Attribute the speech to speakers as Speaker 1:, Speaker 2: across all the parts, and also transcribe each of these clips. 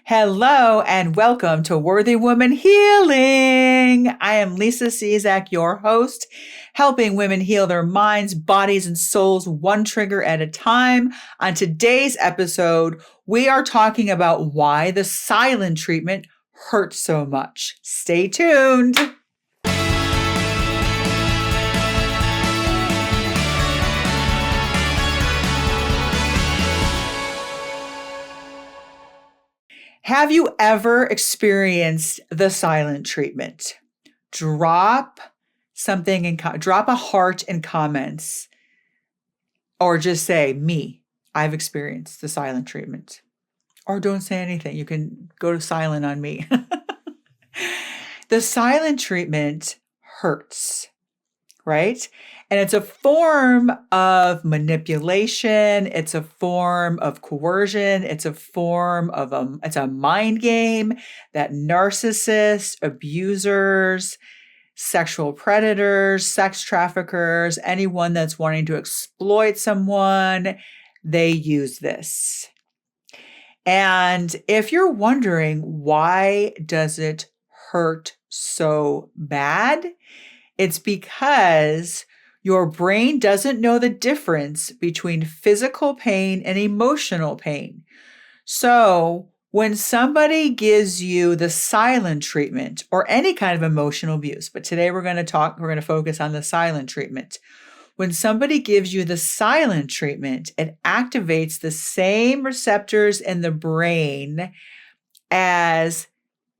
Speaker 1: Hello and welcome to Worthy Woman Healing. I am Lisa Cizak, your host, helping women heal their minds, bodies, and souls one trigger at a time. On today's episode, we are talking about why the silent treatment hurts so much. Stay tuned. Have you ever experienced the silent treatment? Drop a heart in comments, or just say, me, I've experienced the silent treatment. Or don't say anything. You can go to silent on me. The silent treatment hurts, right? And it's a form of manipulation. It's a form of coercion. It's a form of it's a mind game that narcissists, abusers, sexual predators, sex traffickers, anyone that's wanting to exploit someone, they use this. And if you're wondering, why does it hurt so bad? It's because your brain doesn't know the difference between physical pain and emotional pain. So when somebody gives you the silent treatment or any kind of emotional abuse, but today we're going to focus on the silent treatment. When somebody gives you the silent treatment, it activates the same receptors in the brain as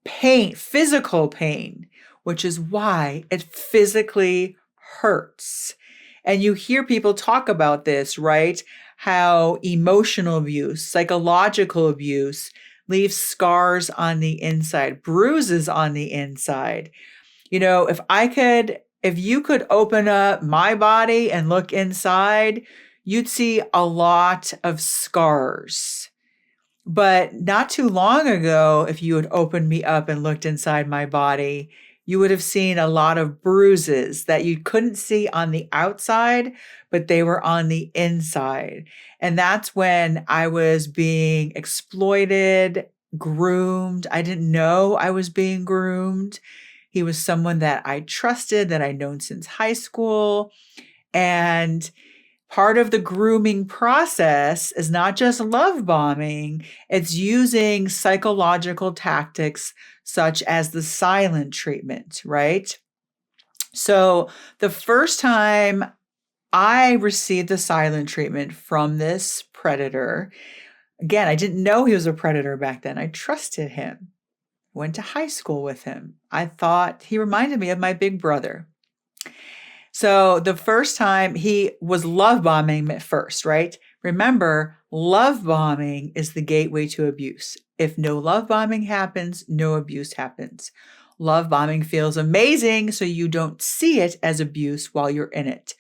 Speaker 1: pain, physical pain, which is why it physically hurts. And you hear people talk about this, right? How emotional abuse, psychological abuse leaves scars on the inside, bruises on the inside. You know, if you could open up my body and look inside, you'd see a lot of scars. But not too long ago, if you had opened me up and looked inside my body, you would have seen a lot of bruises that you couldn't see on the outside, but they were on the inside. And that's when I was being exploited, groomed. I didn't know I was being groomed. He was someone that I trusted, that I'd known since high school. And part of the grooming process is not just love bombing, it's using psychological tactics such as the silent treatment, right? So the first time I received the silent treatment from this predator, again, I didn't know he was a predator back then. I trusted him, went to high school with him. I thought he reminded me of my big brother. So the first time he was love bombing me at first, right? Remember, love bombing is the gateway to abuse. If no love bombing happens, no abuse happens. Love bombing feels amazing, so you don't see it as abuse while you're in it.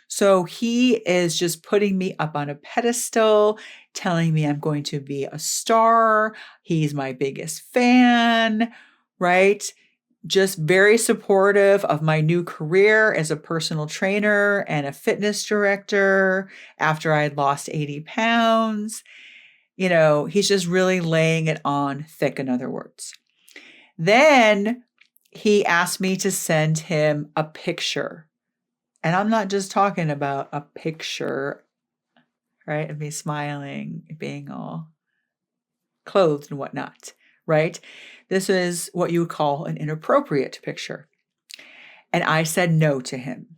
Speaker 1: So he is just putting me up on a pedestal, telling me I'm going to be a star. He's my biggest fan, right? Just very supportive of my new career as a personal trainer and a fitness director after I had lost 80 pounds. You know, he's just really laying it on thick, in other words. Then he asked me to send him a picture. And I'm not just talking about a picture, right, of me smiling, being all clothed and whatnot, right? This is what you would call an inappropriate picture. And I said no to him.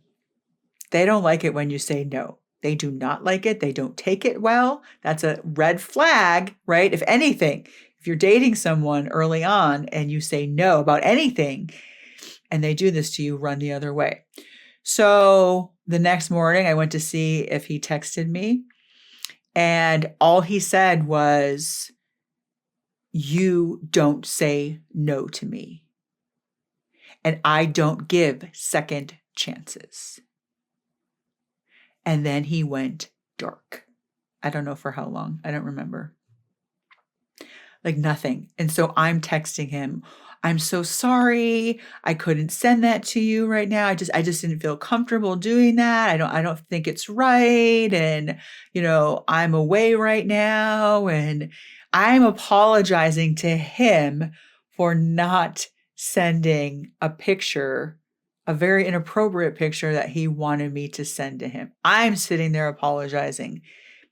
Speaker 1: They don't like it when you say no. They do not like it. They don't take it well. That's a red flag, right? If anything, if you're dating someone early on and you say no about anything and they do this to you, run the other way. So the next morning I went to see if he texted me, and all he said was, "You don't say no to me. And I don't give second chances." And then he went dark. I don't know for how long. I don't remember. Like nothing. And so I'm texting him, "I'm so sorry. I couldn't send that to you right now. I just didn't feel comfortable doing that. I don't think it's right. And, I'm away right now and I'm apologizing to him for not sending a picture, a very inappropriate picture that he wanted me to send to him. I'm sitting there apologizing,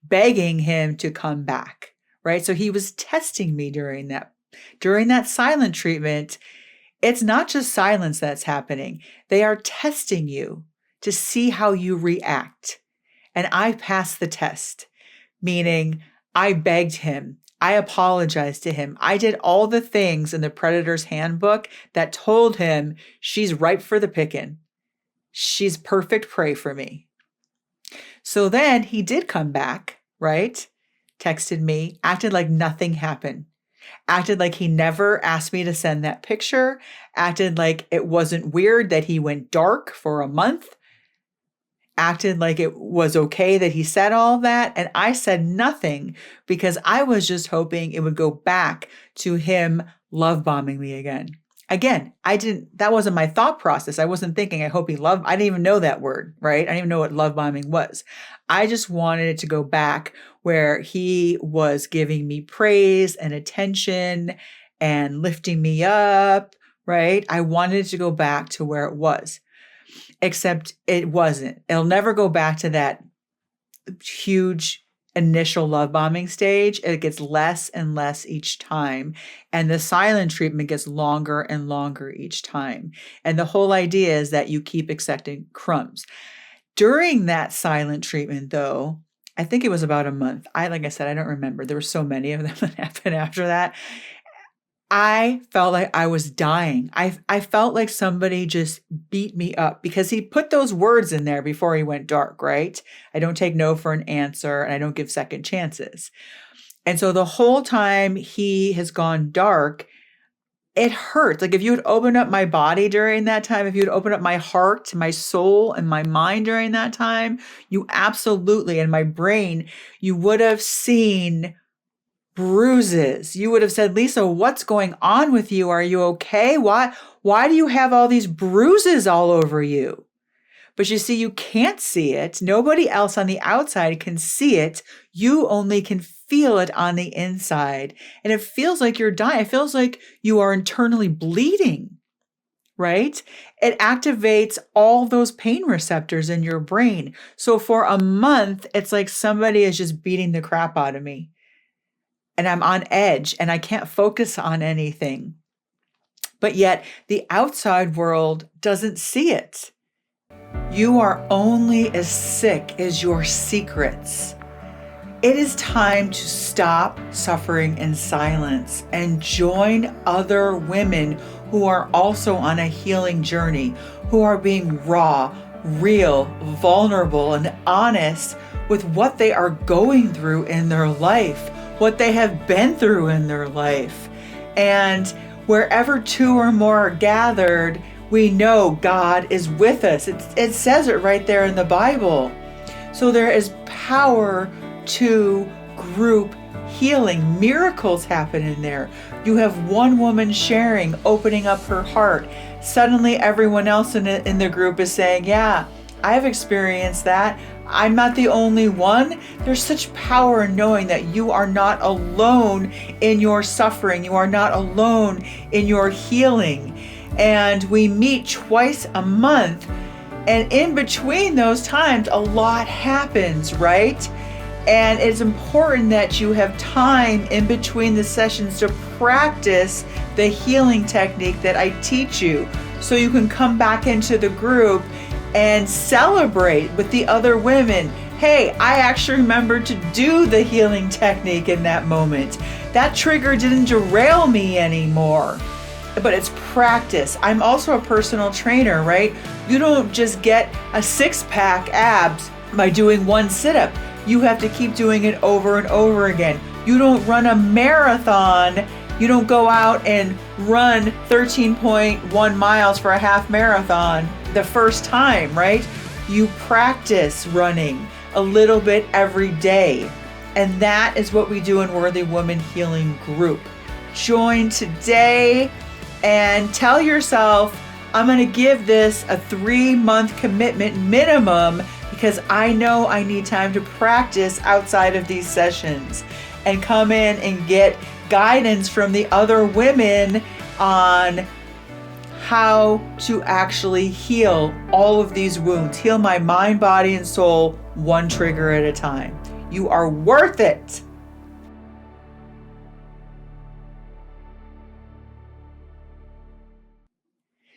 Speaker 1: begging him to come back, right? So he was testing me during that silent treatment. It's not just silence that's happening. They are testing you to see how you react. And I passed the test, meaning I begged him. I apologized to him. I did all the things in the Predator's Handbook that told him she's ripe for the picking. She's perfect prey for me. So then he did come back, right? Texted me, acted like nothing happened. Acted like he never asked me to send that picture. Acted like it wasn't weird that he went dark for a month. Acted like it was okay that he said all that. And I said nothing because I was just hoping it would go back to him love bombing me again. Again, that wasn't my thought process. I wasn't thinking, I hope he loved, I didn't even know that word, right? I didn't even know what love bombing was. I just wanted it to go back where he was giving me praise and attention and lifting me up, right? I wanted it to go back to where it was. Except it wasn't. It'll never go back to that huge initial love bombing stage. It gets less and less each time. And the silent treatment gets longer and longer each time. And the whole idea is that you keep accepting crumbs. During that silent treatment, though, I think it was about a month. Like I said, I don't remember. There were so many of them that happened after that. I felt like I was dying. I felt like somebody just beat me up because he put those words in there before he went dark, right? I don't take no for an answer and I don't give second chances. And so the whole time he has gone dark, it hurts. Like if you had opened up my body during that time, if you had opened up my heart, my soul, and my mind during that time, you absolutely, and my brain, you would have seen bruises. You would have said, Lisa, what's going on with you? Are you okay? Why do you have all these bruises all over you? But you see, you can't see it. Nobody else on the outside can see it. You only can feel it on the inside. And it feels like you're dying. It feels like you are internally bleeding, right? It activates all those pain receptors in your brain. So for a month, it's like somebody is just beating the crap out of me. And I'm on edge and I can't focus on anything. But yet the outside world doesn't see it. You are only as sick as your secrets. It is time to stop suffering in silence and join other women who are also on a healing journey, who are being raw, real, vulnerable, and honest with what they are going through in their life, what they have been through in their life. And wherever two or more are gathered, we know God is with us. It says it right there in the Bible. So there is power to group healing. Miracles happen in there. You have one woman sharing, opening up her heart. Suddenly everyone else in the group is saying, yeah, I've experienced that. I'm not the only one. There's such power in knowing that you are not alone in your suffering. You are not alone in your healing. And we meet twice a month. And in between those times, a lot happens, right? And it's important that you have time in between the sessions to practice the healing technique that I teach you, so you can come back into the group and celebrate with the other women. Hey, I actually remembered to do the healing technique in that moment. That trigger didn't derail me anymore. But it's practice. I'm also a personal trainer, right? You don't just get a six-pack abs by doing one sit-up. You have to keep doing it over and over again. You don't run a marathon. You don't go out and run 13.1 miles for a half marathon the first time, right? You practice running a little bit every day. And that is what we do in Worthy Woman Healing Group. Join today and tell yourself, I'm going to give this a 3-month commitment minimum, because I know I need time to practice outside of these sessions. and come in and get guidance from the other women on how to actually heal all of these wounds, heal my mind, body, and soul one trigger at a time. You are worth it.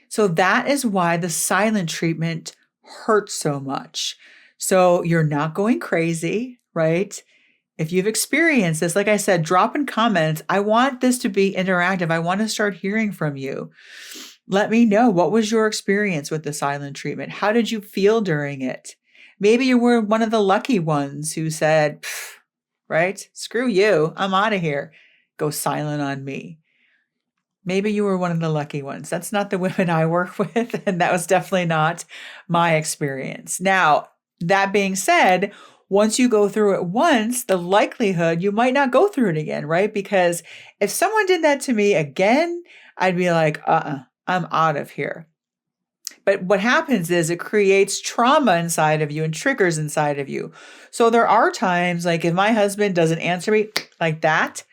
Speaker 1: So that is why the silent treatment hurts so much. So you're not going crazy, right? If you've experienced this, like I said, drop in comments. I want this to be interactive. I want to start hearing from you. Let me know, what was your experience with the silent treatment? How did you feel during it? Maybe you were one of the lucky ones who said, right? Screw you. I'm out of here. Go silent on me. Maybe you were one of the lucky ones. That's not the women I work with, and that was definitely not my experience. Now, that being said, once you go through it once, the likelihood you might not go through it again, right? Because if someone did that to me again, I'd be like, I'm out of here. But what happens is it creates trauma inside of you and triggers inside of you. So there are times, like if my husband doesn't answer me like that,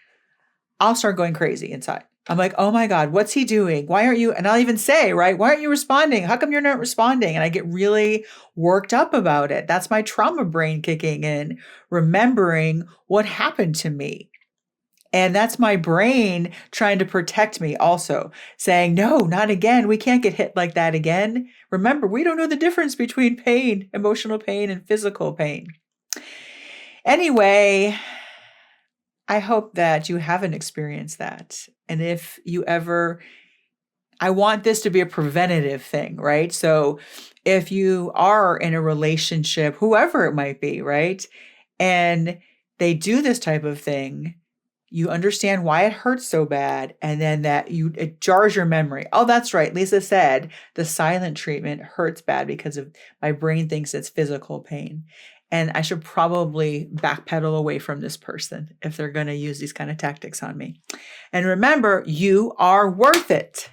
Speaker 1: I'll start going crazy inside. I'm like, oh my God, what's he doing? Why aren't you? And I'll even say, right, why aren't you responding? How come you're not responding? And I get really worked up about it. That's my trauma brain kicking in, remembering what happened to me. And that's my brain trying to protect me also, saying, no, not again. We can't get hit like that again. Remember, we don't know the difference between pain, emotional pain, and physical pain. Anyway, I hope that you haven't experienced that. And if you ever, I want this to be a preventative thing, right? So if you are in a relationship, whoever it might be, right? And they do this type of thing, you understand why it hurts so bad. And then it jars your memory. Oh, that's right. Lisa said the silent treatment hurts bad because of my brain thinks it's physical pain. And I should probably backpedal away from this person if they're going to use these kind of tactics on me. And remember, you are worth it.